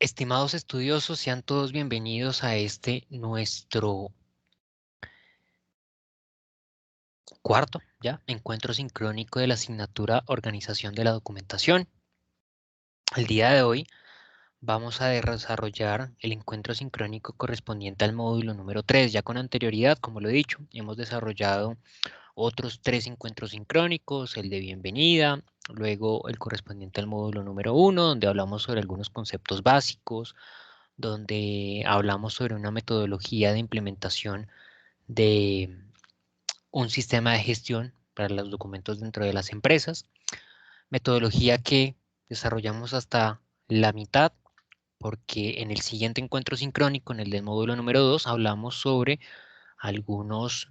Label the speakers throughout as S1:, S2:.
S1: Estimados estudiosos, sean todos bienvenidos a nuestro cuarto, encuentro sincrónico de la asignatura Organización de la Documentación. El día de hoy vamos a desarrollar el encuentro sincrónico correspondiente al módulo número 3. Ya con anterioridad, como lo he dicho, hemos desarrollado otros 3 encuentros sincrónicos, el de bienvenida, luego el correspondiente al módulo número 1, donde hablamos sobre algunos conceptos básicos, donde hablamos sobre una metodología de implementación de un sistema de gestión para los documentos dentro de las empresas, metodología que desarrollamos hasta la mitad, porque en el siguiente encuentro sincrónico, en el del módulo número 2, hablamos sobre algunos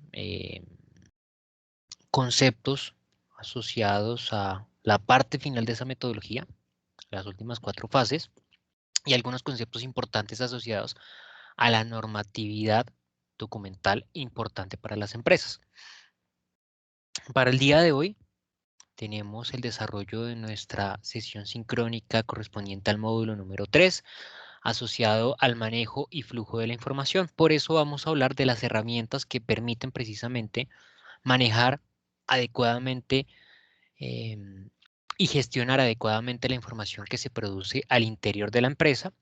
S1: conceptos asociados a la parte final de esa metodología, las últimas 4 fases, y algunos conceptos importantes asociados a la normatividad documental importante para las empresas. Para el día de hoy tenemos el desarrollo de nuestra sesión sincrónica correspondiente al módulo número 3, asociado al manejo y flujo de la información. Por eso vamos a hablar de las herramientas que permiten precisamente manejar adecuadamente y gestionar adecuadamente la información que se produce al interior de la empresa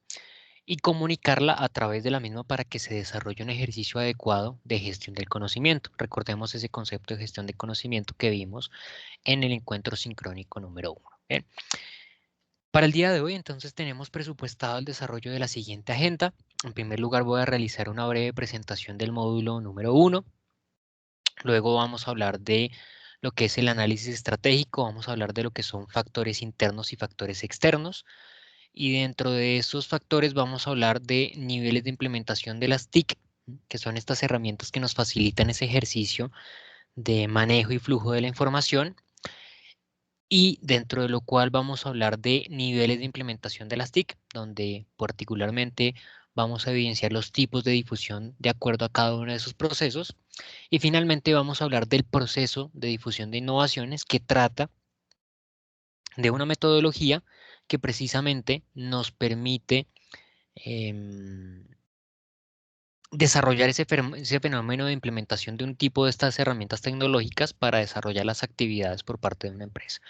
S1: y comunicarla a través de la misma para que se desarrolle un ejercicio adecuado de gestión del conocimiento. Recordemos ese concepto de gestión de conocimiento que vimos en el encuentro sincrónico número 1. Bien. Para el día de hoy, entonces, tenemos presupuestado el desarrollo de la siguiente agenda. En primer lugar, voy a realizar una breve presentación del módulo número 1. Luego vamos a hablar de lo que es el análisis estratégico. Vamos a hablar de lo que son factores internos y factores externos. Y dentro de esos factores vamos a hablar de niveles de implementación de las TIC, que son estas herramientas que nos facilitan ese ejercicio de manejo y flujo de la información, y dentro de lo cual vamos a hablar de niveles de implementación de las TIC, donde particularmente vamos a evidenciar los tipos de difusión de acuerdo a cada uno de esos procesos. Y finalmente vamos a hablar del proceso de difusión de innovaciones, que trata de una metodología que precisamente nos permite desarrollar ese fenómeno de implementación de un tipo de estas herramientas tecnológicas para desarrollar las actividades por parte de una empresa.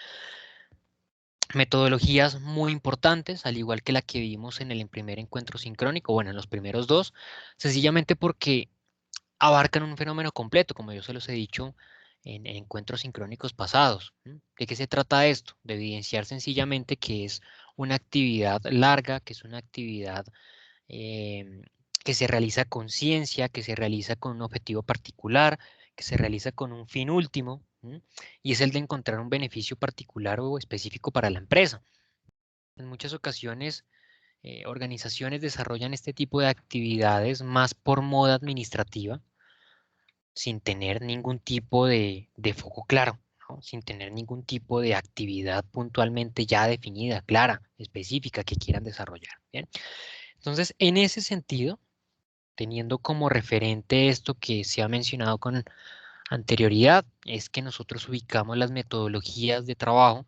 S1: Metodologías muy importantes, al igual que la que vimos en el primer encuentro sincrónico, bueno, en los primeros dos, sencillamente porque abarcan un fenómeno completo, como yo se los he dicho en encuentros sincrónicos pasados. ¿De qué se trata esto? De evidenciar sencillamente que es una actividad larga, que es una actividad que se realiza con ciencia, que se realiza con un objetivo particular, que se realiza con un fin último, y es el de encontrar un beneficio particular o específico para la empresa. En muchas ocasiones, organizaciones desarrollan este tipo de actividades más por moda administrativa, sin tener ningún tipo de foco claro, ¿no? Sin tener ningún tipo de actividad puntualmente ya definida, clara, específica que quieran desarrollar. ¿Bien? Entonces, en ese sentido, teniendo como referente esto que se ha mencionado con anterioridad, es que nosotros ubicamos las metodologías de trabajo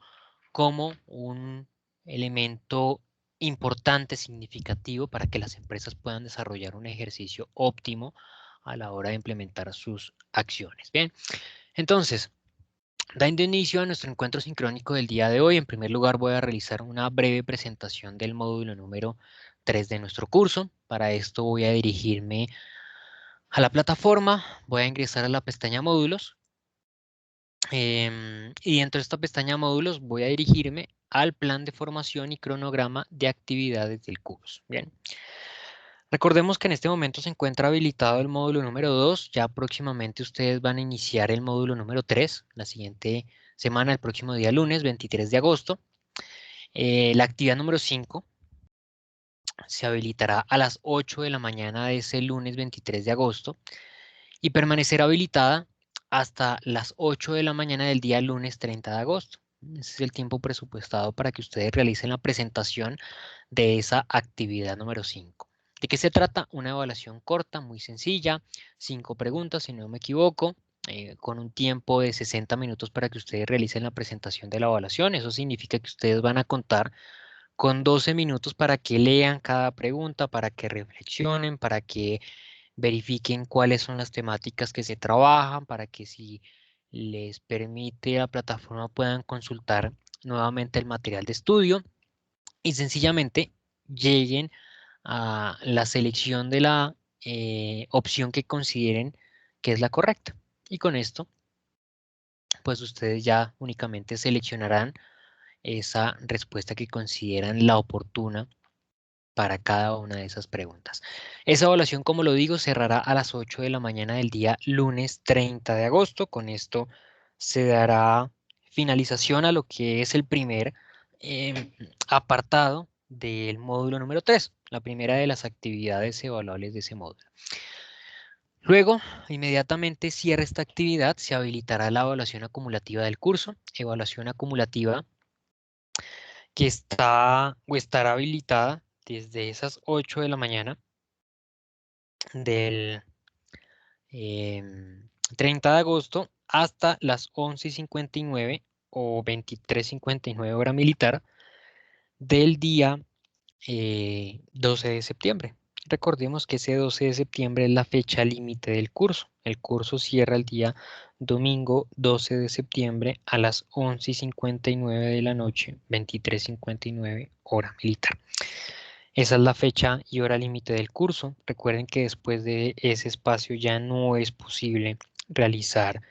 S1: como un elemento importante, significativo para que las empresas puedan desarrollar un ejercicio óptimo a la hora de implementar sus acciones. Bien, entonces, dando inicio a nuestro encuentro sincrónico del día de hoy, en primer lugar voy a realizar una breve presentación del módulo número 3 de nuestro curso. Para esto voy a dirigirme a la plataforma, voy a ingresar a la pestaña módulos, y dentro de esta pestaña módulos voy a dirigirme al plan de formación y cronograma de actividades del curso. Bien. Recordemos que en este momento se encuentra habilitado el módulo número 2. Ya próximamente ustedes van a iniciar el módulo número 3, la siguiente semana, el próximo día lunes 23 de agosto. La actividad número 5 se habilitará a las 8 de la mañana de ese lunes 23 de agosto y permanecerá habilitada hasta las 8 de la mañana del día lunes 30 de agosto. Ese es el tiempo presupuestado para que ustedes realicen la presentación de esa actividad número 5. ¿De qué se trata? Una evaluación corta, muy sencilla, 5 preguntas, si no me equivoco, con un tiempo de 60 minutos para que ustedes realicen la presentación de la evaluación. Eso significa que ustedes van a contar con 12 minutos para que lean cada pregunta, para que reflexionen, para que verifiquen cuáles son las temáticas que se trabajan, para que si les permite la plataforma puedan consultar nuevamente el material de estudio y sencillamente lleguen a la selección de la opción que consideren que es la correcta. Y con esto, pues ustedes ya únicamente seleccionarán esa respuesta que consideran la oportuna para cada una de esas preguntas. Esa evaluación, como lo digo, cerrará a las 8 de la mañana del día lunes 30 de agosto. Con esto se dará finalización a lo que es el primer apartado del módulo número 3, la primera de las actividades evaluables de ese módulo. Luego, inmediatamente cierra esta actividad, se habilitará la evaluación acumulativa del curso, evaluación acumulativa que está o estará habilitada desde esas 8 de la mañana del 30 de agosto hasta las 11:59 o 23:59 hora militar del día 12 de septiembre. Recordemos que ese 12 de septiembre es la fecha límite del curso. El curso cierra el día domingo 12 de septiembre a las 11:59 de la noche, 23:59 hora militar. Esa es la fecha y hora límite del curso. Recuerden que después de ese espacio ya no es posible realizar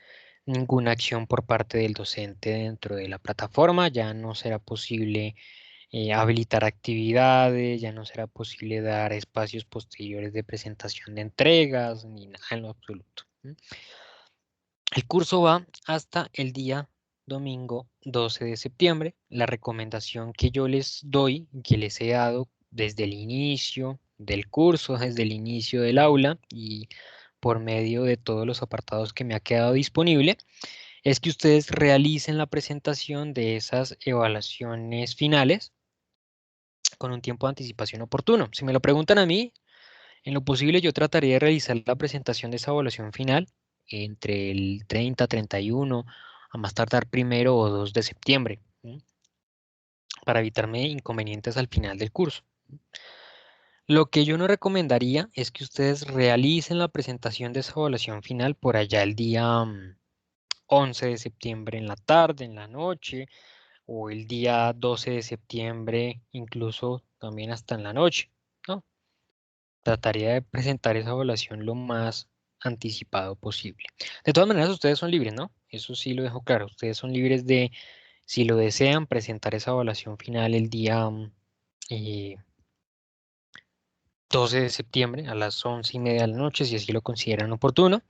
S1: ninguna acción por parte del docente dentro de la plataforma. Ya no será posible habilitar actividades, ya no será posible dar espacios posteriores de presentación de entregas, ni nada en lo absoluto. El curso va hasta el día domingo 12 de septiembre. La recomendación que yo les doy, que les he dado desde el inicio del curso, desde el inicio del aula y por medio de todos los apartados que me ha quedado disponible, es que ustedes realicen la presentación de esas evaluaciones finales con un tiempo de anticipación oportuno. Si me lo preguntan a mí, en lo posible yo trataría de realizar la presentación de esa evaluación final entre el 30, 31, a más tardar 1 o 2 de septiembre, ¿sí? Para evitarme inconvenientes al final del curso. Lo que yo no recomendaría es que ustedes realicen la presentación de esa evaluación final por allá el día 11 de septiembre en la tarde, en la noche, o el día 12 de septiembre, incluso también hasta en la noche, ¿no? Trataría de presentar esa evaluación lo más anticipado posible. De todas maneras, ustedes son libres, ¿no? Eso sí lo dejo claro. Ustedes son libres de, si lo desean, presentar esa evaluación final el día eh, 12 de septiembre a las 11:30 de la noche, si así lo consideran oportuno.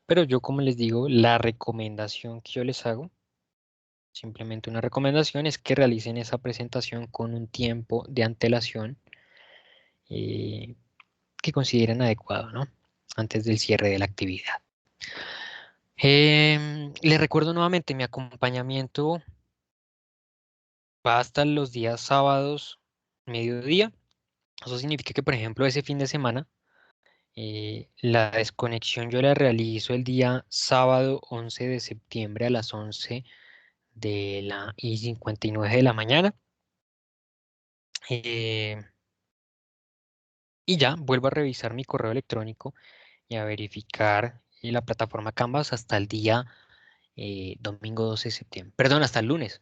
S1: Pero yo, como les digo, la recomendación que yo les hago, simplemente una recomendación, es que realicen esa presentación con un tiempo de antelación eh, que consideren adecuado, ¿no? Antes del cierre de la actividad. Les recuerdo nuevamente, mi acompañamiento va hasta los días sábados, mediodía. Eso significa que, por ejemplo, ese fin de semana, la desconexión yo la realizo el día sábado 11 de septiembre a las 11:59 de la mañana. Eh, y ya vuelvo a revisar mi correo electrónico y a verificar la plataforma Canvas hasta el día domingo 12 de septiembre. Perdón, hasta el lunes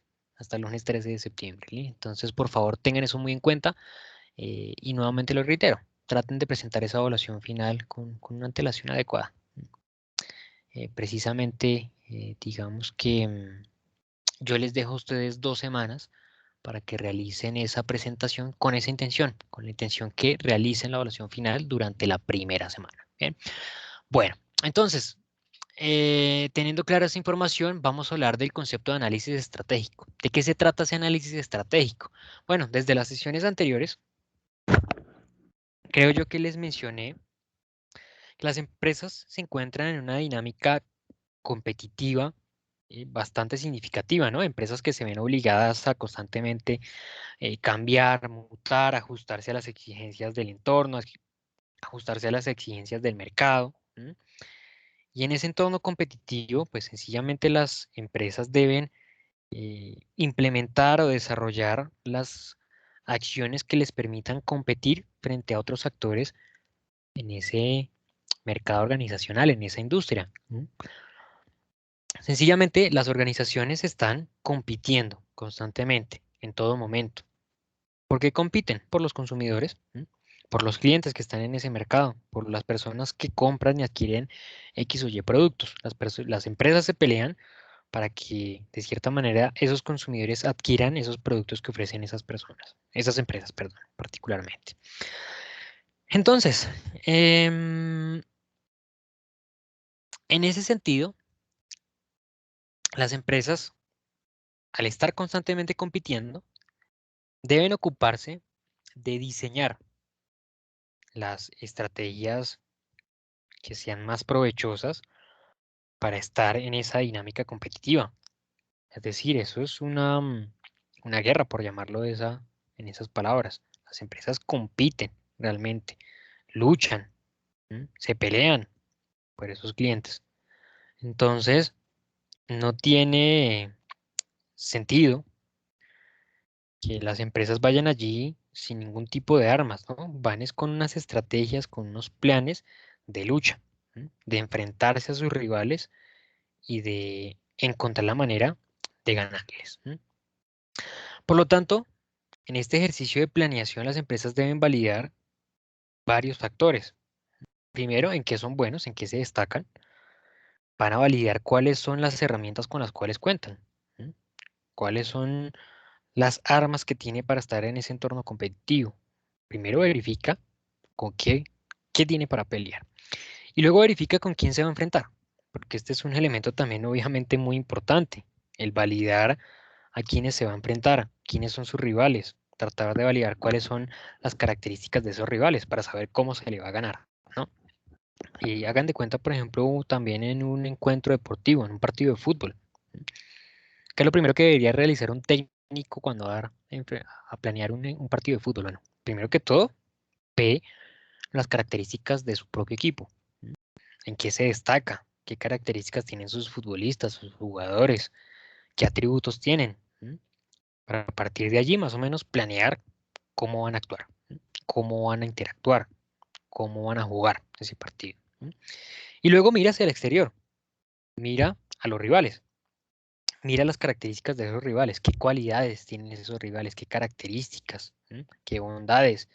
S1: 13 de septiembre. ¿Sí? Entonces, por favor, tengan eso muy en cuenta y nuevamente lo reitero, traten de presentar esa evaluación final con una antelación adecuada. Precisamente, digamos que yo les dejo a ustedes 2 semanas para que realicen esa presentación con esa intención, con la intención que realicen la evaluación final durante la primera semana. Bien. Bueno, entonces, teniendo clara esa información, vamos a hablar del concepto de análisis estratégico. ¿De qué se trata ese análisis estratégico? Bueno, desde las sesiones anteriores, creo yo que les mencioné que las empresas se encuentran en una dinámica competitiva bastante significativa, ¿no? Empresas que se ven obligadas a constantemente cambiar, mutar, ajustarse a las exigencias del entorno, ajustarse a las exigencias del mercado. ¿M? Y en ese entorno competitivo, pues sencillamente las empresas deben implementar o desarrollar las acciones que les permitan competir frente a otros actores en ese mercado organizacional, en esa industria. Sencillamente, las organizaciones están compitiendo constantemente, en todo momento. ¿Por qué compiten? Por los consumidores, por los clientes que están en ese mercado, por las personas que compran y adquieren X o Y productos. Las empresas se pelean para que, de cierta manera, esos consumidores adquieran esos productos que ofrecen esas personas, esas empresas, perdón, particularmente. Entonces, en ese sentido, las empresas, al estar constantemente compitiendo, deben ocuparse de diseñar las estrategias que sean más provechosas para estar en esa dinámica competitiva. Es decir, eso es una guerra, por llamarlo en esas palabras. Las empresas compiten realmente, luchan, se pelean por esos clientes. Entonces, no tiene sentido que las empresas vayan allí sin ningún tipo de armas, ¿no? Van es con unas estrategias, con unos planes de lucha, de enfrentarse a sus rivales y de encontrar la manera de ganarles. Por lo tanto, en este ejercicio de planeación, las empresas deben validar varios factores. Primero, en qué son buenos, en qué se destacan. Van a validar cuáles son las herramientas con las cuales cuentan. Cuáles son las armas que tiene para estar en ese entorno competitivo. Primero verifica con qué tiene para pelear. Y luego verifica con quién se va a enfrentar. Porque este es un elemento también obviamente muy importante. El validar a quiénes se va a enfrentar, quiénes son sus rivales, tratar de validar cuáles son las características de esos rivales para saber cómo se le va a ganar, ¿no? Y hagan de cuenta, por ejemplo, también en un encuentro deportivo, en un partido de fútbol. ¿Qué es lo primero que debería realizar un técnico cuando va a planear un partido de fútbol? Bueno, primero que todo, ve las características de su propio equipo. ¿En qué se destaca? ¿Qué características tienen sus futbolistas, sus jugadores? ¿Qué atributos tienen? Para partir de allí, más o menos, planear cómo van a actuar, cómo van a interactuar, cómo van a jugar ese partido. Y luego mira hacia el exterior, mira a los rivales, mira las características de esos rivales, qué cualidades tienen esos rivales, qué características, qué bondades,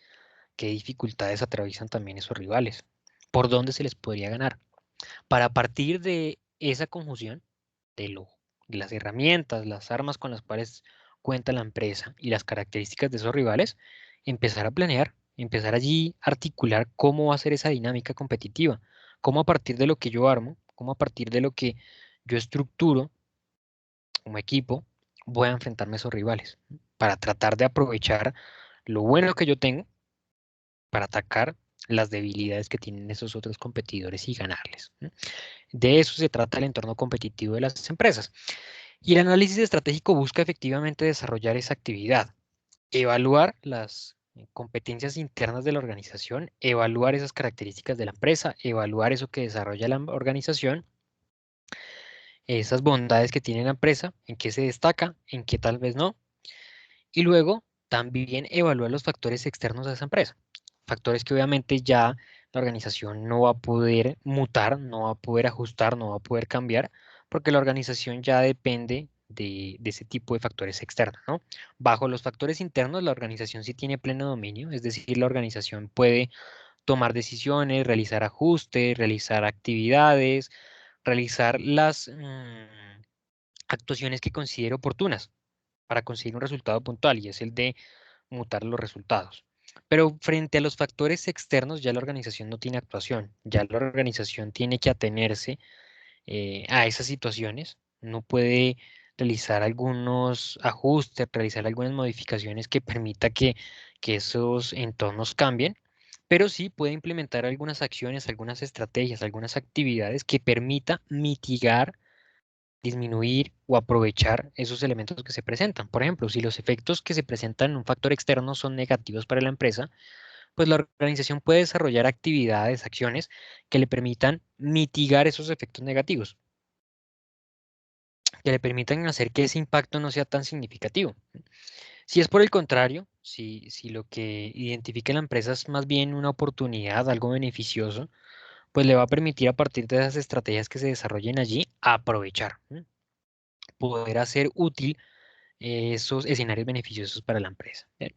S1: qué dificultades atraviesan también esos rivales, por dónde se les podría ganar. Para partir de esa conjunción de las herramientas, las armas con las cuales cuenta la empresa y las características de esos rivales, empezar a planear, empezar allí a articular cómo va a ser esa dinámica competitiva, cómo a partir de lo que yo armo, cómo a partir de lo que yo estructuro como equipo, voy a enfrentarme a esos rivales, para tratar de aprovechar lo bueno que yo tengo para atacar las debilidades que tienen esos otros competidores y ganarles. De eso se trata el entorno competitivo de las empresas. Y el análisis estratégico busca efectivamente desarrollar esa actividad, evaluar las competencias internas de la organización, evaluar esas características de la empresa, evaluar eso que desarrolla la organización, esas bondades que tiene la empresa, en qué se destaca, en qué tal vez no, y luego también evaluar los factores externos a esa empresa, factores que obviamente ya la organización no va a poder mutar, no va a poder ajustar, no va a poder cambiar, porque la organización ya depende de ese tipo de factores externos, ¿no? Bajo los factores internos, la organización sí tiene pleno dominio, es decir, la organización puede tomar decisiones, realizar ajustes, realizar actividades, realizar las actuaciones que considere oportunas para conseguir un resultado puntual, y es el de mutar los resultados. Pero frente a los factores externos, ya la organización no tiene actuación, ya la organización tiene que atenerse a esas situaciones, no puede realizar algunos ajustes, realizar algunas modificaciones que permita que esos entornos cambien, pero sí puede implementar algunas acciones, algunas estrategias, algunas actividades que permita mitigar, disminuir o aprovechar esos elementos que se presentan. Por ejemplo, si los efectos que se presentan en un factor externo son negativos para la empresa, pues la organización puede desarrollar actividades, acciones que le permitan mitigar esos efectos negativos, que le permitan hacer que ese impacto no sea tan significativo. Si es por el contrario, si lo que identifica la empresa es más bien una oportunidad, algo beneficioso, pues le va a permitir a partir de esas estrategias que se desarrollen allí, aprovechar, poder hacer útil esos escenarios beneficiosos para la empresa. Bien.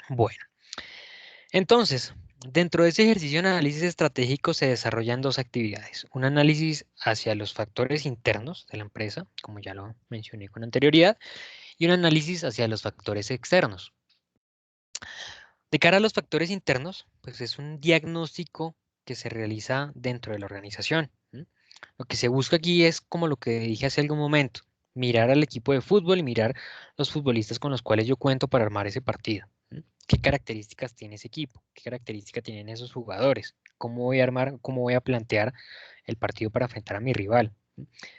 S1: Bueno, entonces, dentro de ese ejercicio de análisis estratégico se desarrollan dos actividades. Un análisis hacia los factores internos de la empresa, como ya lo mencioné con anterioridad, y un análisis hacia los factores externos. De cara a los factores internos, pues es un diagnóstico que se realiza dentro de la organización. Lo que se busca aquí es, como lo que dije hace algún momento, mirar al equipo de fútbol y mirar los futbolistas con los cuales yo cuento para armar ese partido. ¿Qué características tiene ese equipo? ¿Qué características tienen esos jugadores? ¿Cómo voy a armar, cómo voy a plantear el partido para enfrentar a mi rival?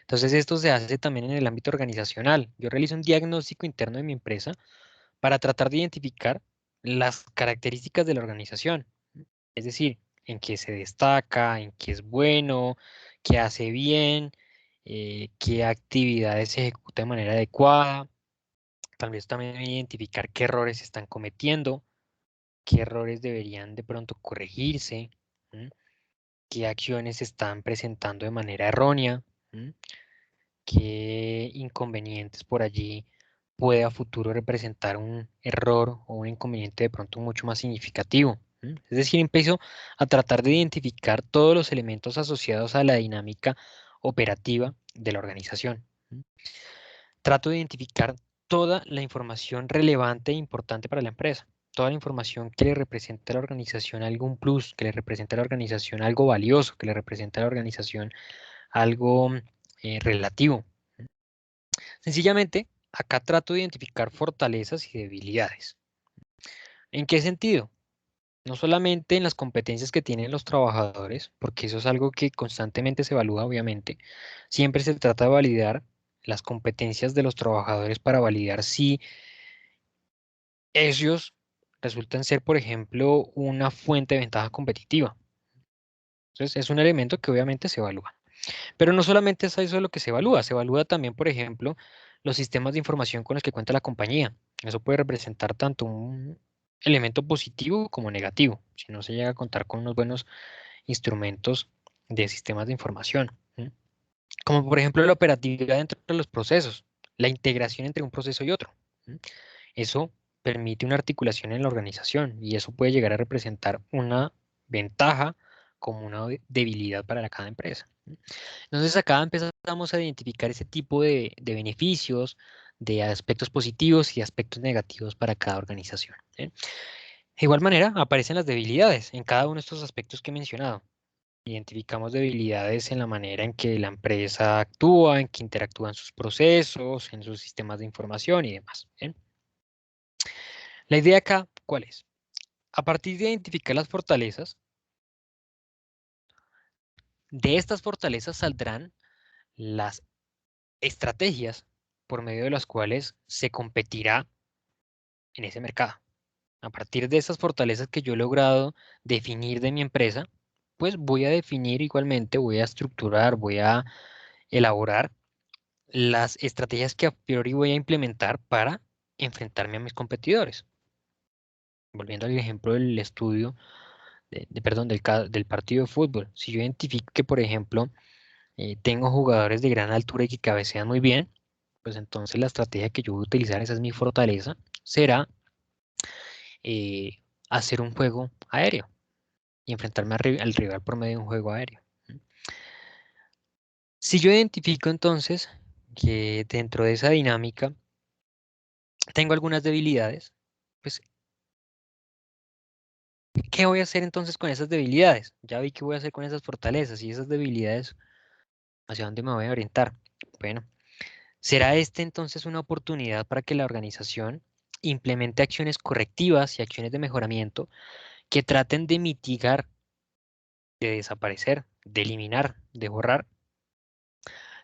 S1: Entonces esto se hace también en el ámbito organizacional. Yo realizo un diagnóstico interno de mi empresa para tratar de identificar las características de la organización, es decir, en qué se destaca, en qué es bueno, qué hace bien, qué actividades se ejecuta de manera adecuada, tal vez también identificar qué errores se están cometiendo, qué errores deberían de pronto corregirse, ¿m? Qué acciones se están presentando de manera errónea, ¿m? Qué inconvenientes por allí puede a futuro representar un error o un inconveniente de pronto mucho más significativo. Es decir, empiezo a tratar de identificar todos los elementos asociados a la dinámica operativa de la organización. Trato de identificar toda la información relevante e importante para la empresa, toda la información que le represente a la organización algún plus, que le represente a la organización algo valioso, que le represente a la organización algo relativo. Sencillamente, acá trato de identificar fortalezas y debilidades. ¿En qué sentido? No solamente en las competencias que tienen los trabajadores, porque eso es algo que constantemente se evalúa, obviamente. Siempre se trata de validar las competencias de los trabajadores para validar si ellos resultan ser, por ejemplo, una fuente de ventaja competitiva. Entonces, es un elemento que obviamente se evalúa. Pero no solamente es eso lo que se evalúa también, por ejemplo, los sistemas de información con los que cuenta la compañía. Eso puede representar tanto un elemento positivo como negativo, si no se llega a contar con unos buenos instrumentos de sistemas de información. Como por ejemplo la operatividad dentro de los procesos, la integración entre un proceso y otro. Eso permite una articulación en la organización y eso puede llegar a representar una ventaja como una debilidad para cada empresa. Entonces acá empezamos a identificar ese tipo de beneficios, de aspectos positivos y aspectos negativos para cada organización. De igual manera, aparecen las debilidades en cada uno de estos aspectos que he mencionado. Identificamos debilidades en la manera en que la empresa actúa, en que interactúan sus procesos, en sus sistemas de información y demás. ¿Bien? La idea acá, ¿cuál es? A partir de identificar las fortalezas, de estas fortalezas saldrán las estrategias por medio de las cuales se competirá en ese mercado. A partir de esas fortalezas que yo he logrado definir de mi empresa, pues voy a definir igualmente, voy a estructurar, voy a elaborar las estrategias que a priori voy a implementar para enfrentarme a mis competidores. Volviendo al ejemplo del estudio, perdón, del partido de fútbol. Si yo identifico que, por ejemplo, tengo jugadores de gran altura y que cabecean muy bien, pues entonces la estrategia que yo voy a utilizar, esa es mi fortaleza, será eh, hacer un juego aéreo y enfrentarme al rival por medio de un juego aéreo. Si yo identifico entonces que dentro de esa dinámica tengo algunas debilidades, pues, ¿qué voy a hacer entonces con esas debilidades? Ya vi qué voy a hacer con esas fortalezas y esas debilidades, ¿hacia dónde me voy a orientar? Bueno, ¿será este entonces una oportunidad para que la organización implemente acciones correctivas y acciones de mejoramiento que traten de mitigar, de desaparecer, de eliminar, de borrar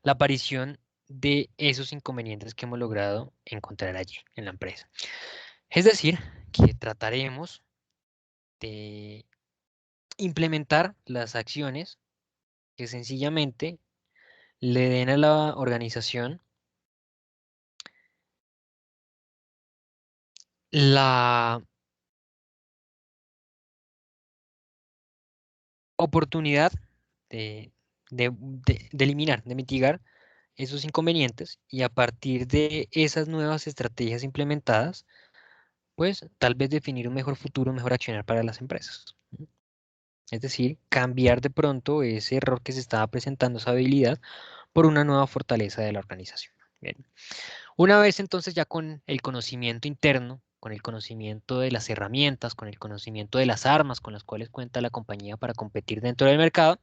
S1: la aparición de esos inconvenientes que hemos logrado encontrar allí en la empresa? Es decir, que trataremos de implementar las acciones que sencillamente le den a la organización La oportunidad de, de eliminar, de mitigar esos inconvenientes y a partir de esas nuevas estrategias implementadas, pues tal vez definir un mejor futuro, un mejor accionar para las empresas. Es decir, cambiar de pronto ese error que se estaba presentando, esa habilidad, por una nueva fortaleza de la organización. Bien. Una vez entonces ya con el conocimiento interno, con el conocimiento de las herramientas, con el conocimiento de las armas con las cuales cuenta la compañía para competir dentro del mercado,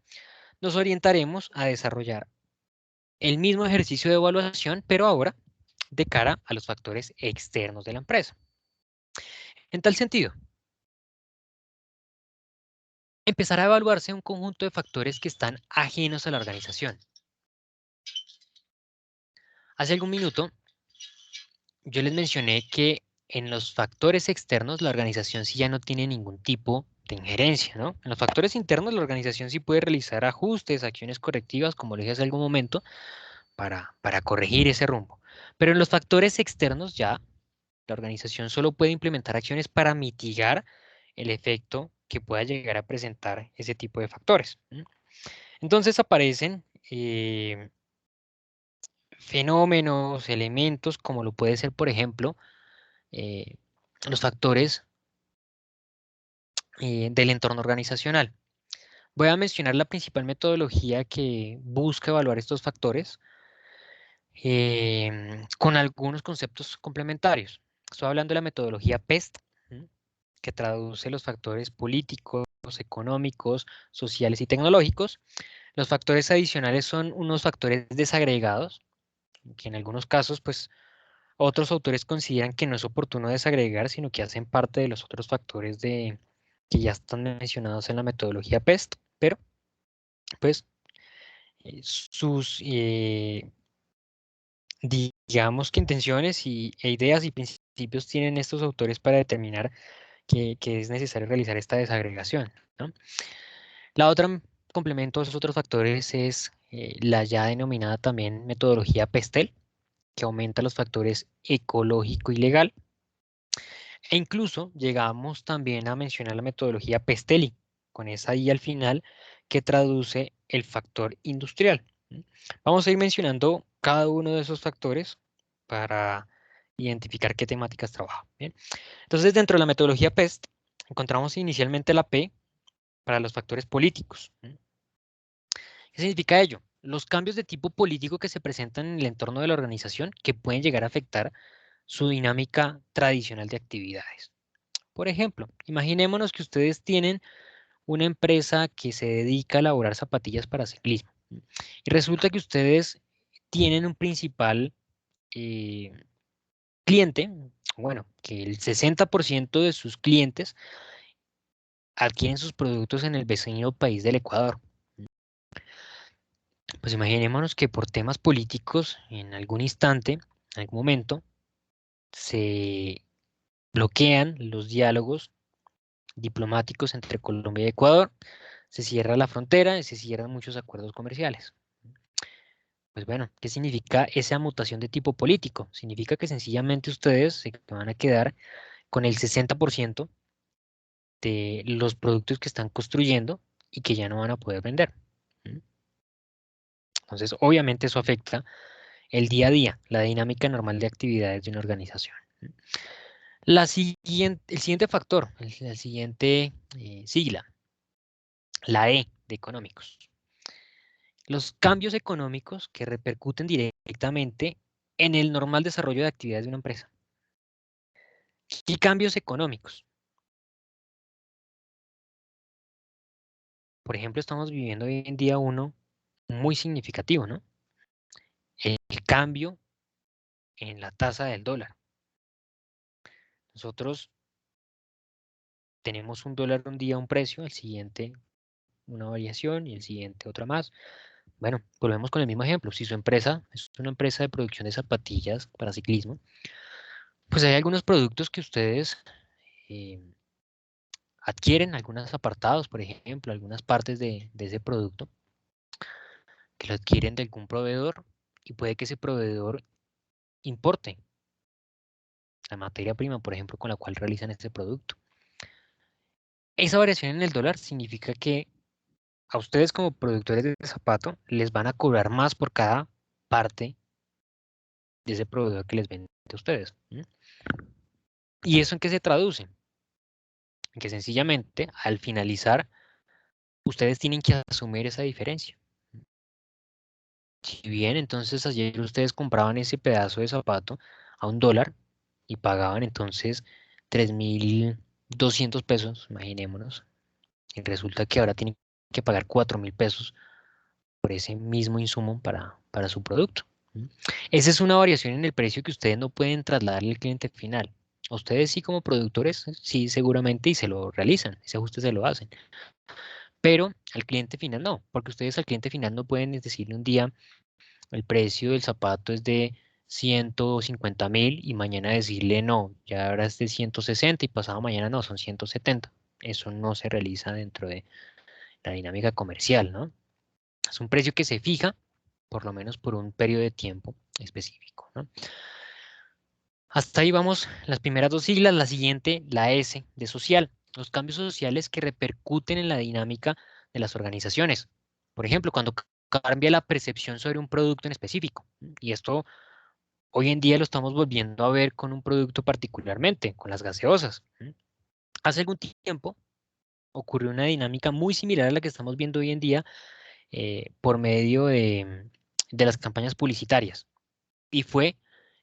S1: nos orientaremos a desarrollar el mismo ejercicio de evaluación, pero ahora de cara a los factores externos de la empresa. En tal sentido, empezará a evaluarse un conjunto de factores que están ajenos a la organización. Hace algún minuto yo les mencioné que en los factores externos la organización sí ya no tiene ningún tipo de injerencia, ¿no? En los factores internos la organización sí puede realizar ajustes, acciones correctivas, como le dije hace algún momento, para corregir ese rumbo. Pero en los factores externos ya la organización solo puede implementar acciones para mitigar el efecto que pueda llegar a presentar ese tipo de factores. Entonces aparecen fenómenos, elementos, como lo puede ser, por ejemplo, eh, los factores del entorno organizacional. Voy a mencionar la principal metodología que busca evaluar estos factores con algunos conceptos complementarios. Estoy hablando de la metodología PEST, que traduce los factores políticos, económicos, sociales y tecnológicos. Los factores adicionales son unos factores desagregados, que en algunos casos, pues, otros autores consideran que no es oportuno desagregar, sino que hacen parte de los otros factores que ya están mencionados en la metodología PEST, pero pues sus, digamos que intenciones e ideas y principios tienen estos autores para determinar que es necesario realizar esta desagregación, ¿no? La otra complemento a esos otros factores es la ya denominada también metodología PESTEL, que aumenta los factores ecológico y legal. E incluso llegamos también a mencionar la metodología PESTELI, con esa I al final, que traduce el factor industrial. Vamos a ir mencionando cada uno de esos factores para identificar qué temáticas trabaja. Bien. Entonces, dentro de la metodología PEST, encontramos inicialmente la P para los factores políticos. ¿Qué significa ello? Los cambios de tipo político que se presentan en el entorno de la organización que pueden llegar a afectar su dinámica tradicional de actividades. Por ejemplo, imaginémonos que ustedes tienen una empresa que se dedica a elaborar zapatillas para ciclismo. Y resulta que ustedes tienen un principal eh, cliente, bueno, que el 60% de sus clientes adquieren sus productos en el vecino país del Ecuador. Pues imaginémonos que por temas políticos, en algún instante, en algún momento, se bloquean los diálogos diplomáticos entre Colombia y Ecuador, se cierra la frontera y se cierran muchos acuerdos comerciales. Pues bueno, ¿qué significa esa mutación de tipo político? Significa que sencillamente ustedes se van a quedar con el 60% de los productos que están construyendo y que ya no van a poder vender. Entonces, obviamente eso afecta el día a día, la dinámica normal de actividades de una organización. El siguiente factor, la siguiente sigla, la E de económicos. Los cambios económicos que repercuten directamente en el normal desarrollo de actividades de una empresa. ¿Qué cambios económicos? Por ejemplo, estamos viviendo hoy en día uno muy significativo, ¿no? El cambio en la tasa del dólar. Nosotros tenemos un dólar un día un precio, el siguiente una variación y el siguiente otra más. Bueno, volvemos con el mismo ejemplo. Si su empresa es una empresa de producción de zapatillas para ciclismo, pues hay algunos productos que ustedes eh, adquieren, algunos apartados, por ejemplo, algunas partes de ese producto, que lo adquieren de algún proveedor y puede que ese proveedor importe la materia prima, por ejemplo, con la cual realizan este producto. Esa variación en el dólar significa que a ustedes como productores de zapato les van a cobrar más por cada parte de ese proveedor que les vende a ustedes. ¿Y eso en qué se traduce? En que sencillamente al finalizar ustedes tienen que asumir esa diferencia. Si bien entonces ayer ustedes compraban ese pedazo de zapato a $1 y pagaban entonces 3.200 pesos, imaginémonos, y resulta que ahora tienen que pagar 4.000 pesos por ese mismo insumo para su producto. Esa es una variación en el precio que ustedes no pueden trasladarle al cliente final. A ustedes sí como productores, sí seguramente y se lo realizan, ese ajuste se lo hacen. Pero al cliente final no, porque ustedes al cliente final no pueden decirle un día el precio del zapato es de 150.000 y mañana decirle no, ya ahora es de 160 y pasado mañana no, son 170. Eso no se realiza dentro de la dinámica comercial, ¿no? Es un precio que se fija, por lo menos por un periodo de tiempo específico, ¿no? Hasta ahí vamos las primeras dos siglas, la siguiente, la S de social, los cambios sociales que repercuten en la dinámica de las organizaciones. Por ejemplo, cuando cambia la percepción sobre un producto en específico, y esto hoy en día lo estamos volviendo a ver con un producto particularmente, con las gaseosas. Hace algún tiempo ocurrió una dinámica muy similar a la que estamos viendo hoy en día por medio de las campañas publicitarias, y fue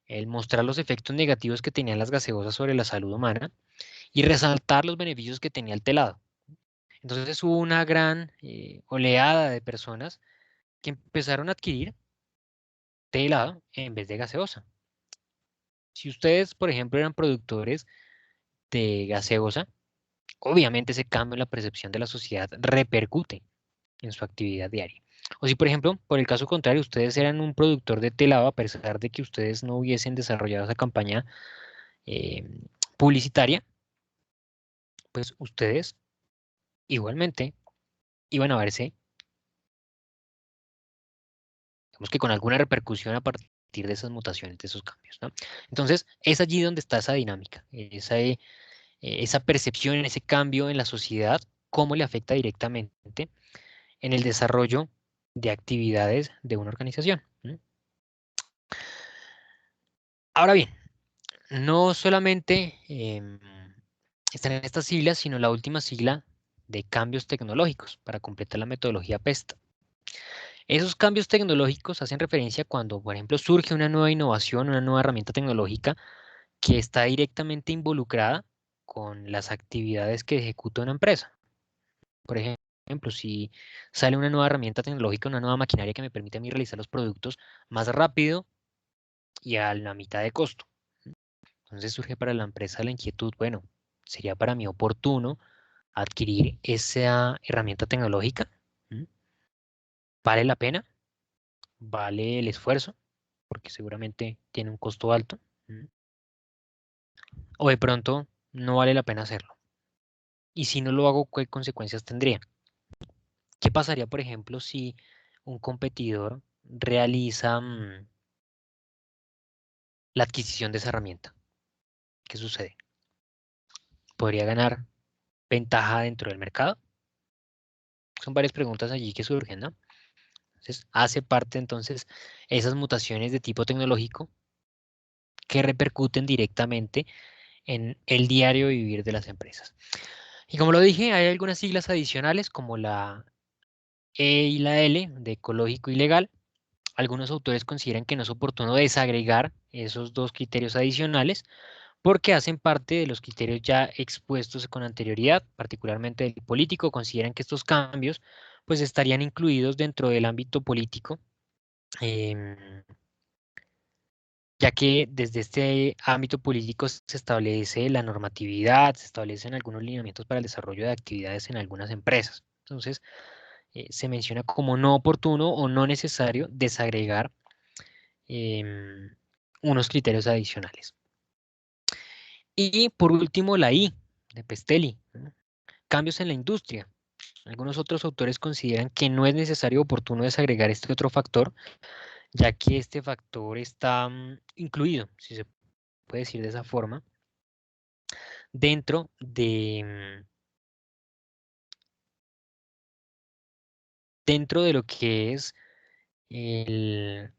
S1: el mostrar los efectos negativos que tenían las gaseosas sobre la salud humana y resaltar los beneficios que tenía el telado. Entonces hubo una gran oleada de personas que empezaron a adquirir té helado en vez de gaseosa. Si ustedes, por ejemplo, eran productores de gaseosa, obviamente ese cambio en la percepción de la sociedad repercute en su actividad diaria. O si, por ejemplo, por el caso contrario, ustedes eran un productor de telado, a pesar de que ustedes no hubiesen desarrollado esa campaña eh, publicitaria, pues ustedes igualmente iban a verse, digamos que con alguna repercusión a partir de esas mutaciones, de esos cambios, ¿no? Entonces, es allí donde está esa dinámica, esa percepción, ese cambio en la sociedad, cómo le afecta directamente en el desarrollo de actividades de una organización. Ahora bien, no solamente están en estas siglas, sino la última sigla de cambios tecnológicos para completar la metodología PEST. Esos cambios tecnológicos hacen referencia cuando, por ejemplo, surge una nueva innovación, una nueva herramienta tecnológica que está directamente involucrada con las actividades que ejecuta una empresa. Por ejemplo, si sale una nueva herramienta tecnológica, una nueva maquinaria que me permite a mí realizar los productos más rápido y a la mitad de costo. Entonces surge para la empresa la inquietud, bueno, ¿sería para mí oportuno adquirir esa herramienta tecnológica? ¿Mm? ¿Vale la pena? ¿Vale el esfuerzo? Porque seguramente tiene un costo alto. ¿Mm? O de pronto no vale la pena hacerlo. Y si no lo hago, ¿qué consecuencias tendría? ¿Qué pasaría, por ejemplo, si un competidor realiza la adquisición de esa herramienta? ¿Qué sucede? ¿Podría ganar ventaja dentro del mercado? Son varias preguntas allí que surgen, ¿no? Entonces, hace parte entonces esas mutaciones de tipo tecnológico que repercuten directamente en el diario vivir de las empresas. Y como lo dije, hay algunas siglas adicionales como la E y la L de ecológico y legal. Algunos autores consideran que no es oportuno desagregar esos dos criterios adicionales porque hacen parte de los criterios ya expuestos con anterioridad, particularmente el político. Consideran que estos cambios pues estarían incluidos dentro del ámbito político, em, ya que desde este ámbito político se establece la normatividad, se establecen algunos lineamientos para el desarrollo de actividades en algunas empresas. Entonces, se menciona como no oportuno o no necesario desagregar em, unos criterios adicionales. Y por último, la I de Pestelli, ¿no? Cambios en la industria. Algunos otros autores consideran que no es necesario o oportuno desagregar este otro factor, ya que este factor está incluido, si se puede decir de esa forma, dentro de lo que es el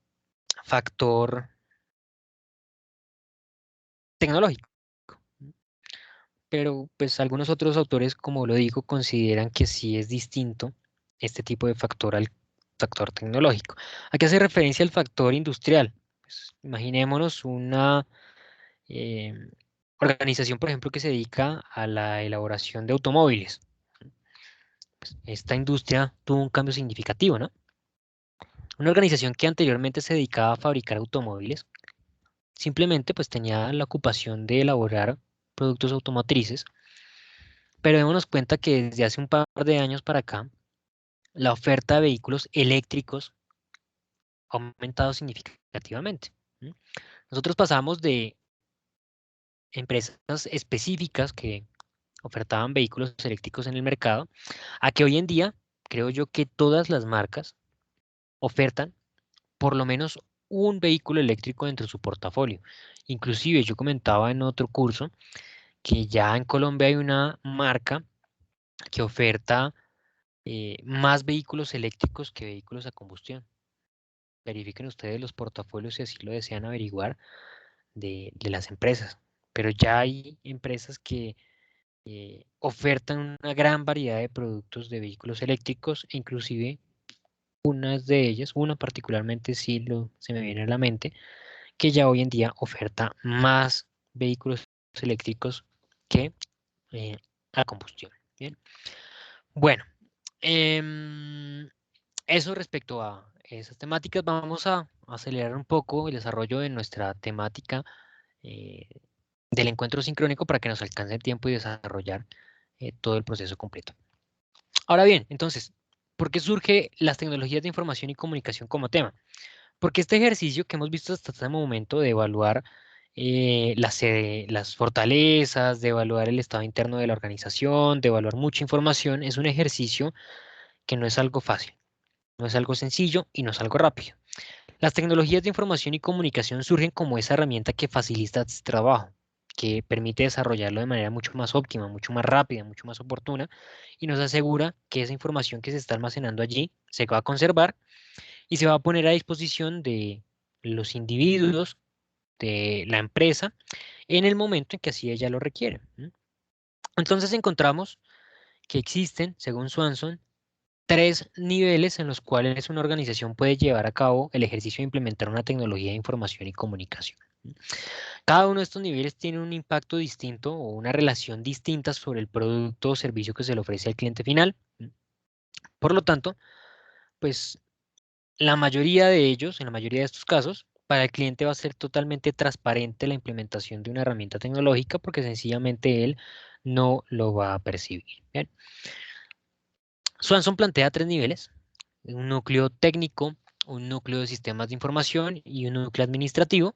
S1: factor tecnológico. Pero pues algunos otros autores, como lo digo, consideran que sí es distinto este tipo de factor al factor tecnológico. ¿A qué hace referencia el factor industrial? Pues, imaginémonos una eh, organización, por ejemplo, que se dedica a la elaboración de automóviles. Pues, esta industria tuvo un cambio significativo, ¿no? Una organización que anteriormente se dedicaba a fabricar automóviles, simplemente pues tenía la ocupación de elaborar productos automotrices, pero démonos cuenta que desde hace un par de años para acá, la oferta de vehículos eléctricos ha aumentado significativamente. ¿M? Nosotros pasamos de empresas específicas que ofertaban vehículos eléctricos en el mercado a que hoy en día creo yo que todas las marcas ofertan por lo menos un vehículo eléctrico dentro de su portafolio. Inclusive yo comentaba en otro curso que ya en Colombia hay una marca que oferta más vehículos eléctricos que vehículos a combustión. Verifiquen ustedes los portafolios si así lo desean averiguar de las empresas. Pero ya hay empresas que ofertan una gran variedad de productos de vehículos eléctricos e inclusive unas de ellas, una particularmente sí se me viene a la mente, que ya hoy en día oferta más vehículos eléctricos que eh, a combustión. Bien. Bueno, em, eso respecto a esas temáticas. Vamos a acelerar un poco el desarrollo de nuestra temática eh, del encuentro sincrónico para que nos alcance el tiempo y desarrollar todo el proceso completo. Ahora bien, entonces, ¿por qué surge las tecnologías de información y comunicación como tema? Porque este ejercicio que hemos visto hasta este momento de evaluar las fortalezas, de evaluar el estado interno de la organización, de evaluar mucha información, es un ejercicio que no es algo fácil, no es algo sencillo y no es algo rápido. Las tecnologías de información y comunicación surgen como esa herramienta que facilita este trabajo, que permite desarrollarlo de manera mucho más óptima, mucho más rápida, mucho más oportuna y nos asegura que esa información que se está almacenando allí se va a conservar y se va a poner a disposición de los individuos, de la empresa, en el momento en que así ella lo requiere. Entonces encontramos que existen, según Swanson, tres niveles en los cuales una organización puede llevar a cabo el ejercicio de implementar una tecnología de información y comunicación. Cada uno de estos niveles tiene un impacto distinto o una relación distinta sobre el producto o servicio que se le ofrece al cliente final. Por lo tanto, pues la mayoría de ellos, en la mayoría de estos casos, para el cliente va a ser totalmente transparente la implementación de una herramienta tecnológica porque sencillamente él no lo va a percibir. Bien. Swanson plantea tres niveles: un núcleo técnico, un núcleo de sistemas de información y un núcleo administrativo,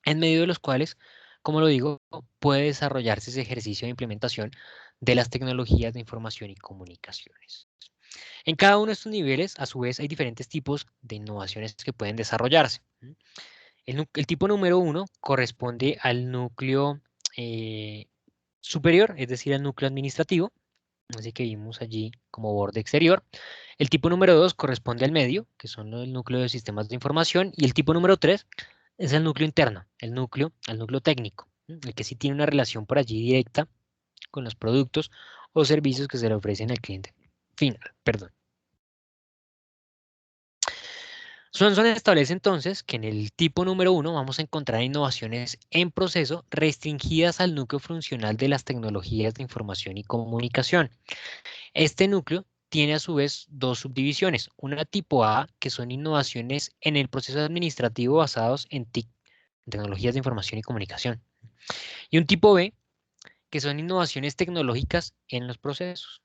S1: en medio de los cuales, como lo digo, puede desarrollarse ese ejercicio de implementación de las tecnologías de información y comunicaciones. En cada uno de estos niveles, a su vez, hay diferentes tipos de innovaciones que pueden desarrollarse. El tipo número uno corresponde al núcleo superior, es decir, al núcleo administrativo, así que vimos allí como borde exterior. El tipo número 2 corresponde al medio, que son el núcleo de sistemas de información, y el tipo número 3 es el núcleo interno, al núcleo técnico, el que sí tiene una relación por allí directa con los productos o servicios que se le ofrecen al cliente final, perdón. Swanson establece entonces que en el tipo número 1 vamos a encontrar innovaciones en proceso restringidas al núcleo funcional de las tecnologías de información y comunicación. Este núcleo tiene a su vez dos subdivisiones, una tipo A, que son innovaciones en el proceso administrativo basados en tecnologías de información y comunicación, y un tipo B, que son innovaciones tecnológicas en los procesos.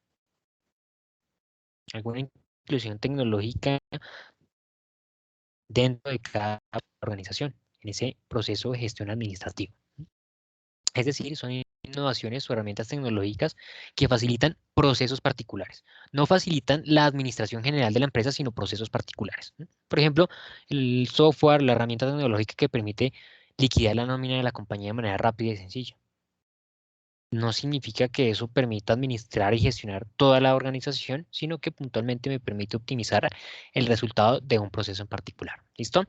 S1: Alguna inclusión tecnológica dentro de cada organización, en ese proceso de gestión administrativa. Es decir, son innovaciones o herramientas tecnológicas que facilitan procesos particulares. No facilitan la administración general de la empresa, sino procesos particulares. Por ejemplo, el software, la herramienta tecnológica que permite liquidar la nómina de la compañía de manera rápida y sencilla. No significa que eso permita administrar y gestionar toda la organización, sino que puntualmente me permite optimizar el resultado de un proceso en particular. ¿Listo?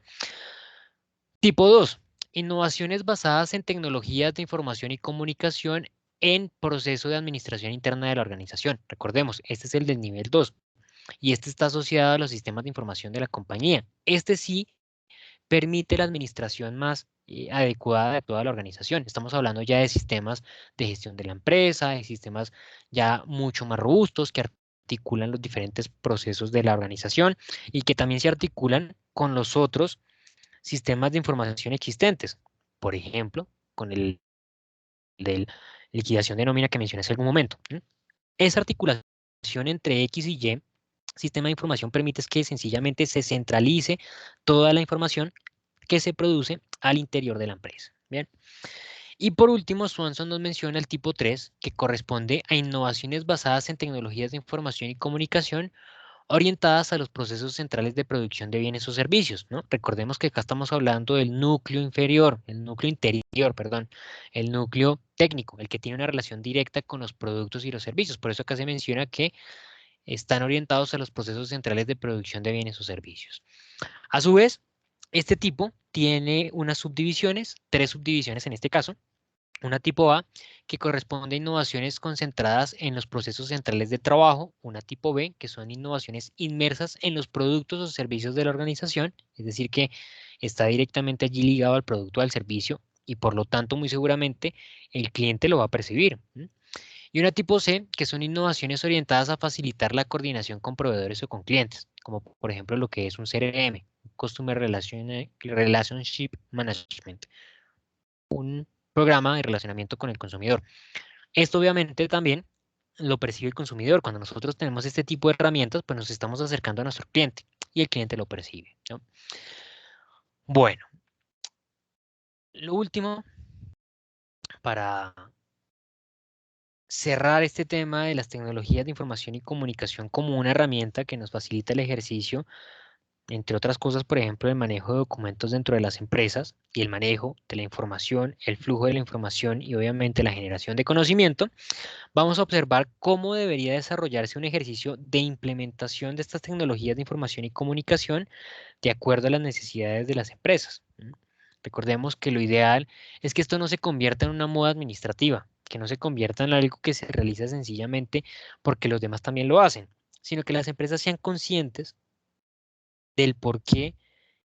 S1: Tipo 2. Innovaciones basadas en tecnologías de información y comunicación en proceso de administración interna de la organización. Recordemos, este es el del nivel 2 y este está asociado a los sistemas de información de la compañía. Este sí permite la administración más adecuada de toda la organización. Estamos hablando ya de sistemas de gestión de la empresa, de sistemas ya mucho más robustos que articulan los diferentes procesos de la organización y que también se articulan con los otros sistemas de información existentes. Por ejemplo, con el de liquidación de nómina que mencioné hace algún momento. Esa articulación entre X y Y, sistema de información, permite que sencillamente se centralice toda la información que se produce al interior de la empresa. Bien. Y por último, Swanson nos menciona el tipo 3, que corresponde a innovaciones basadas en tecnologías de información y comunicación orientadas a los procesos centrales de producción de bienes o servicios, ¿no? Recordemos que acá estamos hablando del núcleo inferior, el núcleo interior, perdón, el núcleo técnico, el que tiene una relación directa con los productos y los servicios. Por eso acá se menciona que están orientados a los procesos centrales de producción de bienes o servicios. A su vez, este tipo tiene unas subdivisiones, 3 subdivisiones en este caso. Una tipo A, que corresponde a innovaciones concentradas en los procesos centrales de trabajo. Una tipo B, que son innovaciones inmersas en los productos o servicios de la organización, es decir, que está directamente allí ligado al producto o al servicio y por lo tanto muy seguramente el cliente lo va a percibir. Y una tipo C, que son innovaciones orientadas a facilitar la coordinación con proveedores o con clientes, como por ejemplo lo que es un CRM, Customer Relationship Management, un programa de relacionamiento con el consumidor. Esto obviamente también lo percibe el consumidor. Cuando nosotros tenemos este tipo de herramientas, pues nos estamos acercando a nuestro cliente y el cliente lo percibe, ¿no? Bueno, lo último para cerrar este tema de las tecnologías de información y comunicación como una herramienta que nos facilita el ejercicio, entre otras cosas, por ejemplo, el manejo de documentos dentro de las empresas y el manejo de la información, el flujo de la información y obviamente la generación de conocimiento. Vamos a observar cómo debería desarrollarse un ejercicio de implementación de estas tecnologías de información y comunicación de acuerdo a las necesidades de las empresas. Recordemos que lo ideal es que esto no se convierta en una moda administrativa, que no se convierta en algo que se realiza sencillamente porque los demás también lo hacen, sino que las empresas sean conscientes del por qué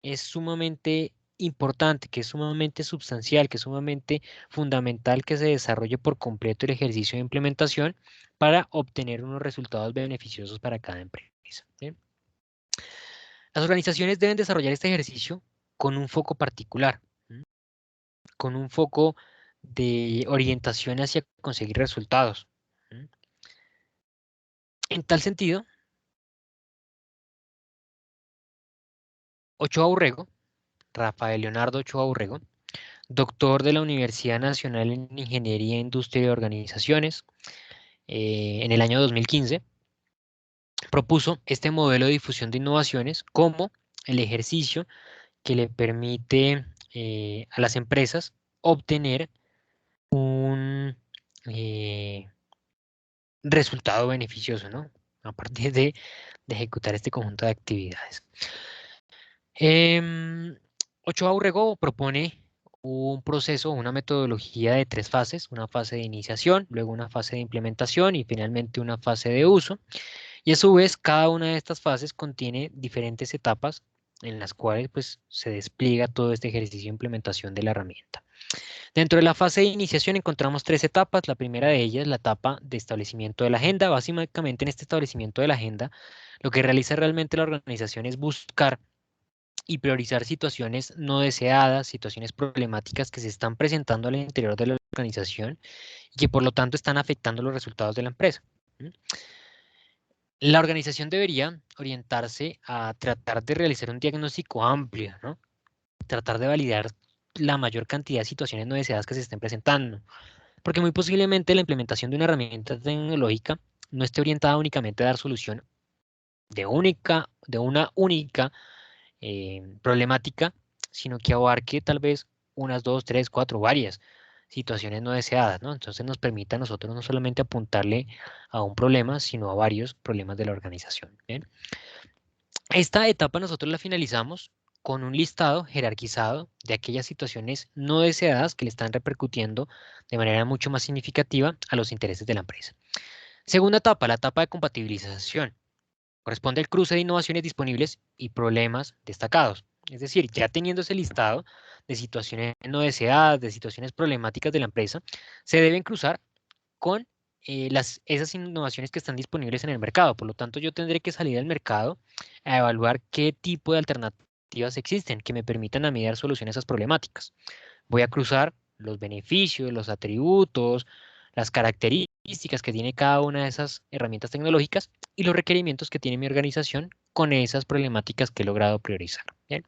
S1: es sumamente importante, que es sumamente sustancial, que es sumamente fundamental que se desarrolle por completo el ejercicio de implementación para obtener unos resultados beneficiosos para cada empresa. ¿Bien? Las organizaciones deben desarrollar este ejercicio con un foco particular, con un foco de orientación hacia conseguir resultados. En tal sentido, Ochoa Urrego, Rafael Leonardo Ochoa Urrego, doctor de la Universidad Nacional en Ingeniería, Industria y Organizaciones, en el año 2015, propuso este modelo de difusión de innovaciones como el ejercicio que le permite a las empresas obtener un resultado beneficioso, ¿no? A partir de ejecutar este conjunto de actividades. Ochoa Urrego propone un proceso, una metodología de 3 fases, una fase de iniciación, luego una fase de implementación y finalmente una fase de uso. Y a su vez, cada una de estas fases contiene diferentes etapas en las cuales pues, se despliega todo este ejercicio de implementación de la herramienta. Dentro de la fase de iniciación encontramos 3 etapas. La primera de ellas es la etapa de establecimiento de la agenda. Básicamente en este establecimiento de la agenda, lo que realiza realmente la organización es buscar y priorizar situaciones no deseadas, situaciones problemáticas que se están presentando al interior de la organización y que por lo tanto están afectando los resultados de la empresa. La organización debería orientarse a tratar de realizar un diagnóstico amplio, ¿no? Tratar de validar la mayor cantidad de situaciones no deseadas que se estén presentando, porque muy posiblemente la implementación de una herramienta tecnológica no esté orientada únicamente a dar solución de una única problemática, sino que abarque tal vez unas 2, 3, 4, varias situaciones no deseadas, ¿no? Entonces nos permite a nosotros no solamente apuntarle a un problema, sino a varios problemas de la organización. ¿Bien? Esta etapa nosotros la finalizamos con un listado jerarquizado de aquellas situaciones no deseadas que le están repercutiendo de manera mucho más significativa a los intereses de la empresa. Segunda etapa, la etapa de compatibilización. Corresponde al cruce de innovaciones disponibles y problemas destacados. Es decir, ya teniendo ese listado de situaciones no deseadas, de situaciones problemáticas de la empresa, se deben cruzar con esas innovaciones que están disponibles en el mercado. Por lo tanto, yo tendré que salir al mercado a evaluar qué tipo de alternativas existen que me permitan a mí dar solución a esas problemáticas. Voy a cruzar los beneficios, los atributos, las características que tiene cada una de esas herramientas tecnológicas y los requerimientos que tiene mi organización con esas problemáticas que he logrado priorizar. ¿Bien?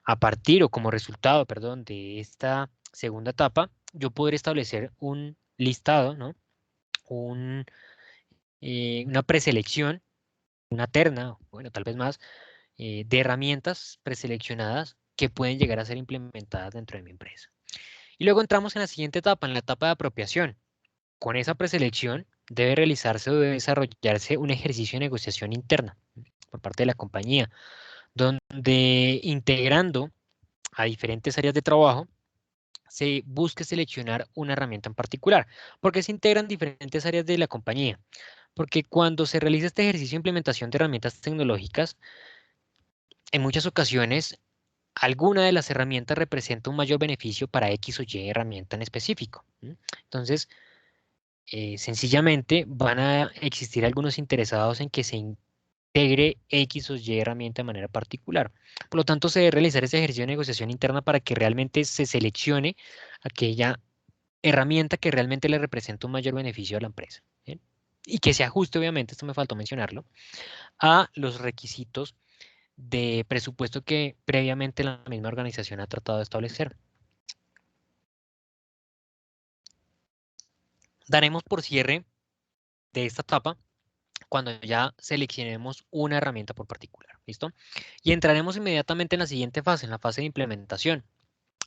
S1: A partir o como resultado, perdón, de esta segunda etapa, yo podré establecer un listado, ¿no? Un, una preselección, una terna, bueno, tal vez más, de herramientas preseleccionadas que pueden llegar a ser implementadas dentro de mi empresa. Y luego entramos en la siguiente etapa, en la etapa de apropiación. Con esa preselección debe realizarse o debe desarrollarse un ejercicio de negociación interna por parte de la compañía, donde integrando a diferentes áreas de trabajo, se busque seleccionar una herramienta en particular. ¿Por qué se integran diferentes áreas de la compañía? Porque cuando se realiza este ejercicio de implementación de herramientas tecnológicas, en muchas ocasiones alguna de las herramientas representa un mayor beneficio para X o Y herramienta en específico. Entonces, sencillamente van a existir algunos interesados en que se integre X o Y herramienta de manera particular. Por lo tanto, se debe realizar ese ejercicio de negociación interna para que realmente se seleccione aquella herramienta que realmente le representa un mayor beneficio a la empresa. ¿Bien? Y que se ajuste, obviamente, esto me faltó mencionarlo, a los requisitos de presupuesto que previamente la misma organización ha tratado de establecer. Daremos por cierre de esta etapa cuando ya seleccionemos una herramienta por particular. ¿Listo? Y entraremos inmediatamente en la siguiente fase, en la fase de implementación.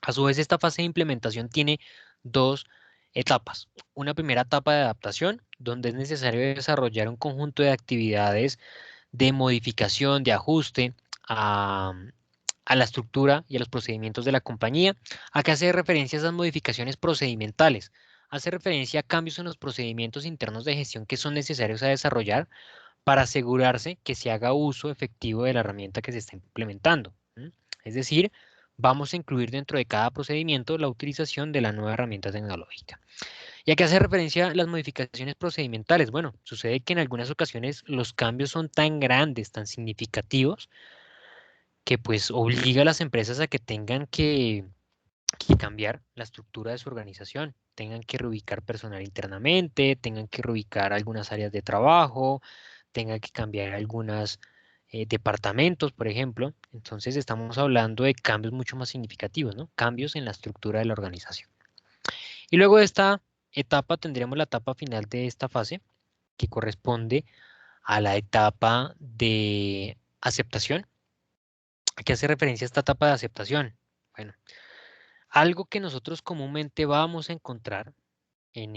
S1: A su vez, esta fase de implementación tiene dos etapas. Una primera etapa de adaptación, donde es necesario desarrollar un conjunto de actividades de modificación, de ajuste a la estructura y a los procedimientos de la compañía. Acá hace referencia a esas modificaciones procedimentales. Hace referencia a cambios en los procedimientos internos de gestión que son necesarios a desarrollar para asegurarse que se haga uso efectivo de la herramienta que se está implementando. Es decir, vamos a incluir dentro de cada procedimiento la utilización de la nueva herramienta tecnológica. Y aquí hace referencia a las modificaciones procedimentales. Bueno, sucede que en algunas ocasiones los cambios son tan grandes, tan significativos, que pues obliga a las empresas a que tengan que cambiar la estructura de su organización, tengan que reubicar personal internamente, tengan que reubicar algunas áreas de trabajo, tengan que cambiar algunos departamentos, por ejemplo. Entonces estamos hablando de cambios mucho más significativos, ¿no? Cambios en la estructura de la organización. Y luego de esta etapa tendremos la etapa final de esta fase, que corresponde a la etapa de aceptación. ¿A qué hace referencia esta etapa de aceptación? Bueno, algo que nosotros comúnmente vamos a encontrar en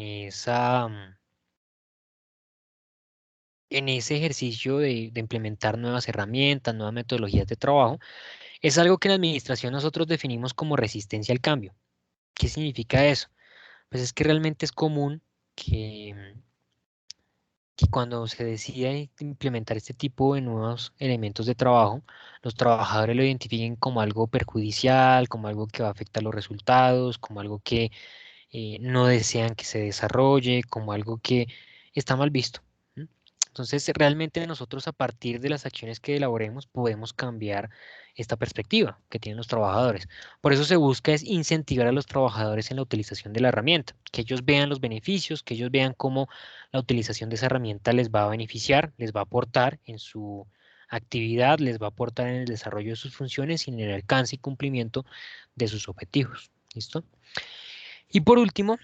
S1: en ese ejercicio de implementar nuevas herramientas, nuevas metodologías de trabajo, es algo que en la administración nosotros definimos como resistencia al cambio. ¿Qué significa eso? Pues es que realmente es común que cuando se decide implementar este tipo de nuevos elementos de trabajo, los trabajadores lo identifiquen como algo perjudicial, como algo que va a afectar los resultados, como algo que no desean que se desarrolle, como algo que está mal visto. ¿M? Entonces, realmente nosotros a partir de las acciones que elaboremos podemos cambiar esta perspectiva que tienen los trabajadores. Por eso se busca es incentivar a los trabajadores en la utilización de la herramienta, que ellos vean los beneficios, que ellos vean cómo la utilización de esa herramienta les va a beneficiar, les va a aportar en su actividad, les va a aportar en el desarrollo de sus funciones y en el alcance y cumplimiento de sus objetivos. ¿Listo? Y por último,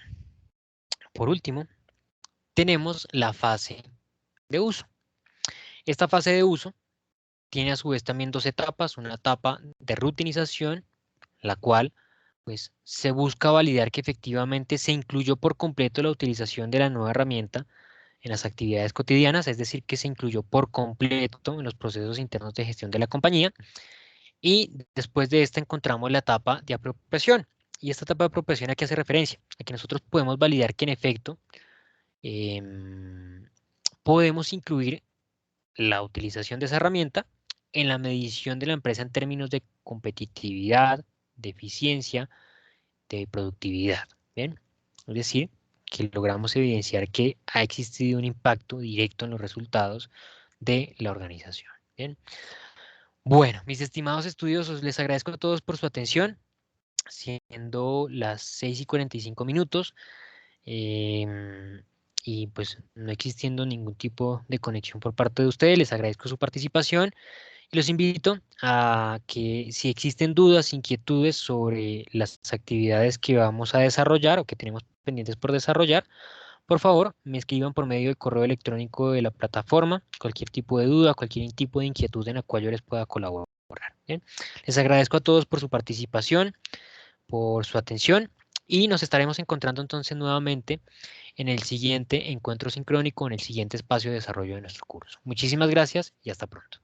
S1: tenemos la fase de uso. Esta fase de uso tiene a su vez también dos etapas, una etapa de rutinización, la cual pues se busca validar que efectivamente se incluyó por completo la utilización de la nueva herramienta en las actividades cotidianas, es decir, que se incluyó por completo en los procesos internos de gestión de la compañía. Y después de esta encontramos la etapa de apropiación. Y esta etapa de apropiación, ¿a qué hace referencia? A que nosotros podemos validar que en efecto em, podemos incluir la utilización de esa herramienta en la medición de la empresa en términos de competitividad, de eficiencia, de productividad. ¿Bien? Es decir, que logramos evidenciar que ha existido un impacto directo en los resultados de la organización. ¿Bien? Bueno, mis estimados estudiosos, les agradezco a todos por su atención, siendo las 6:45 y pues no existiendo ningún tipo de conexión por parte de ustedes, les agradezco su participación y los invito a que si existen dudas, inquietudes sobre las actividades que vamos a desarrollar o que tenemos pendientes por desarrollar, por favor, me escriban por medio del correo electrónico de la plataforma, cualquier tipo de duda, cualquier tipo de inquietud en la cual yo les pueda colaborar. ¿Bien? Les agradezco a todos por su participación, por su atención y nos estaremos encontrando entonces nuevamente en el siguiente encuentro sincrónico, en el siguiente espacio de desarrollo de nuestro curso. Muchísimas gracias y hasta pronto.